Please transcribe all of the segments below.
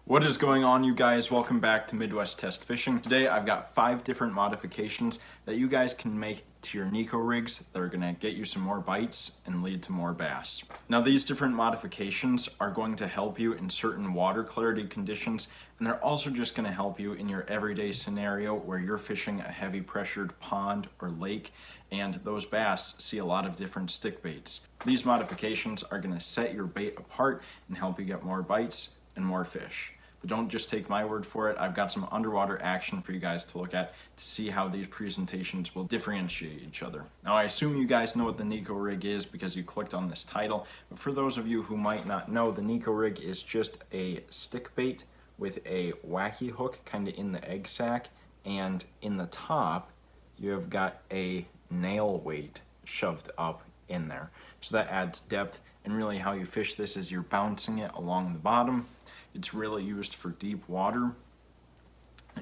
What is going on, you guys? Welcome back to Midwest Test Fishing. Today I've got 5 different modifications that you guys can make to your Neko rigs that are gonna get you some more bites and lead to more bass. Now these different modifications are going to help you in certain water clarity conditions, and they're also just gonna help you in your everyday scenario where you're fishing a heavy pressured pond or lake and those bass see a lot of different stick baits. These modifications are gonna set your bait apart and help you get more bites and more fish. But don't just take my word for it. I've got some underwater action for you guys to look at to see how these presentations will differentiate each other. Now I assume you guys know what the Neko Rig is because you clicked on this title, but for those of you who might not know, the Neko Rig is just a stick bait with a wacky hook kind of in the egg sac, and in the top you have got a nail weight shoved up in there. So that adds depth, and really how you fish this is you're bouncing it along the bottom. It's really used for deep water,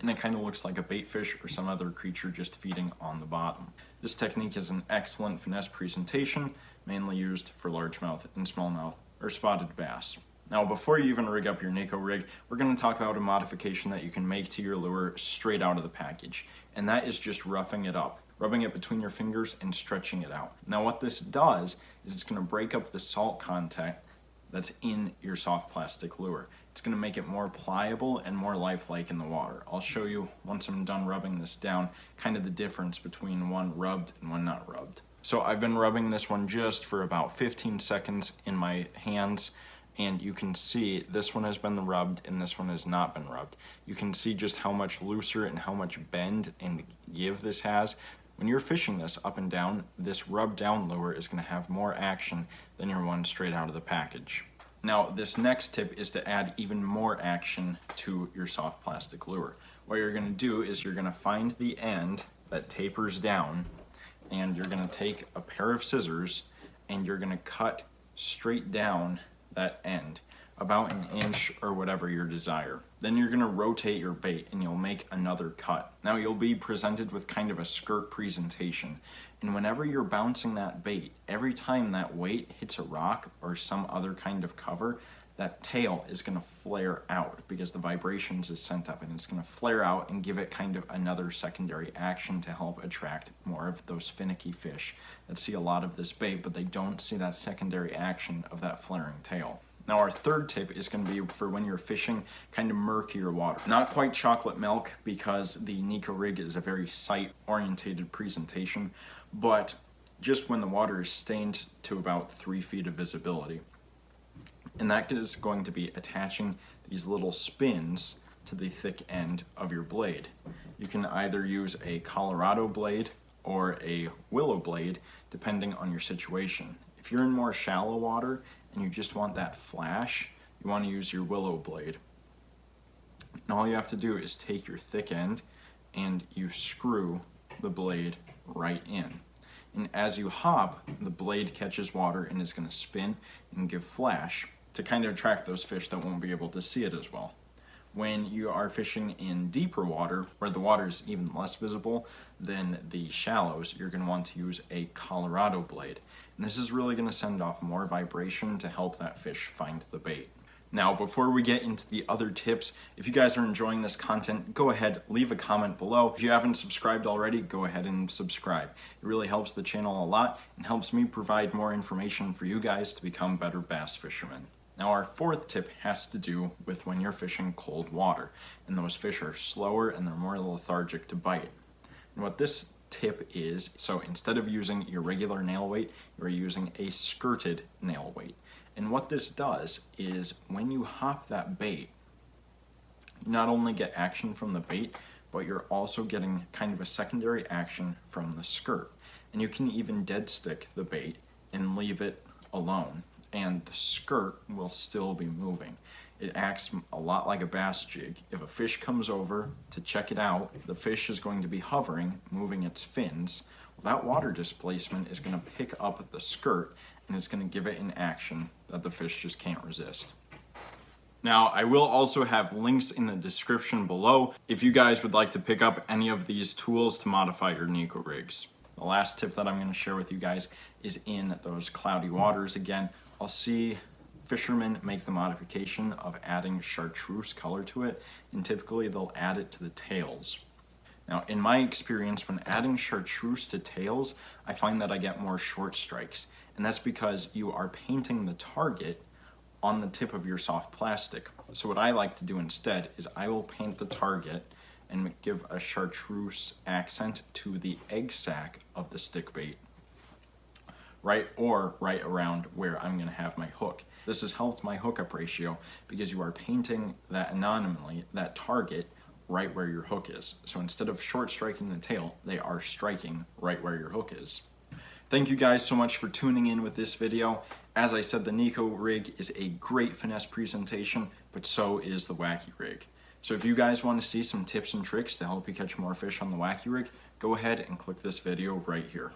and it kind of looks like a bait fish or some other creature just feeding on the bottom. This technique is an excellent finesse presentation, mainly used for largemouth and smallmouth or spotted bass. Now before you even rig up your Neko rig, we're going to talk about a modification that you can make to your lure straight out of the package, and that is just roughing it up. Rubbing it between your fingers and stretching it out. Now what this does is it's going to break up the salt content that's in your soft plastic lure. It's going to make it more pliable and more lifelike in the water. I'll show you once I'm done rubbing this down kind of the difference between one rubbed and one not rubbed. So I've been rubbing this one just for about 15 seconds in my hands, and you can see this one has been rubbed and this one has not been rubbed. You can see just how much looser and how much bend and give this has. When you're fishing this up and down, this rubbed down lure is going to have more action than your one straight out of the package. Now this next tip is to add even more action to your soft plastic lure. What you're going to do is you're going to find the end that tapers down, and you're going to take a pair of scissors and you're going to cut straight down that end, about an inch or whatever your desire. Then you're going to rotate your bait and you'll make another cut. Now you'll be presented with kind of a skirt presentation, and whenever you're bouncing that bait, every time that weight hits a rock or some other kind of cover, that tail is going to flare out because the vibrations is sent up, and it's going to flare out and give it kind of another secondary action to help attract more of those finicky fish that see a lot of this bait, but they don't see that secondary action of that flaring tail. Now our third tip is going to be for when you're fishing kind of murkier water. Not quite chocolate milk, because the Neko Rig is a very sight-orientated presentation, but just when the water is stained to about 3 feet of visibility. And that is going to be attaching these little spins to the thick end of your blade. You can either use a Colorado blade or a willow blade, depending on your situation. If you're in more shallow water and you just want that flash, you want to use your willow blade. And all you have to do is take your thick end and you screw the blade right in. And as you hop, the blade catches water and is going to spin and give flash to kind of attract those fish that won't be able to see it as well. When you are fishing in deeper water, where the water is even less visible than the shallows, you're going to want to use a Colorado blade. And this is really going to send off more vibration to help that fish find the bait. Now, before we get into the other tips, if you guys are enjoying this content, go ahead, leave a comment below. If you haven't subscribed already, go ahead and subscribe. It really helps the channel a lot and helps me provide more information for you guys to become better bass fishermen. Now our fourth tip has to do with when you're fishing cold water, and those fish are slower and they're more lethargic to bite. And what this tip is, so instead of using your regular nail weight, you're using a skirted nail weight. And what this does is when you hop that bait, you not only get action from the bait, but you're also getting kind of a secondary action from the skirt. And you can even dead stick the bait and leave it alone, and the skirt will still be moving. It acts a lot like a bass jig. If a fish comes over to check it out, the fish is going to be hovering, moving its fins. Well, that water displacement is going to pick up the skirt, and it's going to give it an action that the fish just can't resist. Now, I will also have links in the description below if you guys would like to pick up any of these tools to modify your Neko rigs. The last tip that I'm going to share with you guys is in those cloudy waters again. I'll see fishermen make the modification of adding chartreuse color to it, and typically they'll add it to the tails. Now, in my experience, when adding chartreuse to tails, I find that I get more short strikes, and that's because you are painting the target on the tip of your soft plastic. So what I like to do instead is I will paint the target and give a chartreuse accent to the egg sac of the stick bait, right around where I'm going to have my hook. This has helped my hookup ratio because you are painting that anomaly, that target, right where your hook is. So instead of short striking the tail, they are striking right where your hook is. Thank you guys so much for tuning in with this video. As I said, the Neko Rig is a great finesse presentation, but so is the Wacky Rig. So if you guys want to see some tips and tricks to help you catch more fish on the Wacky Rig, go ahead and click this video right here.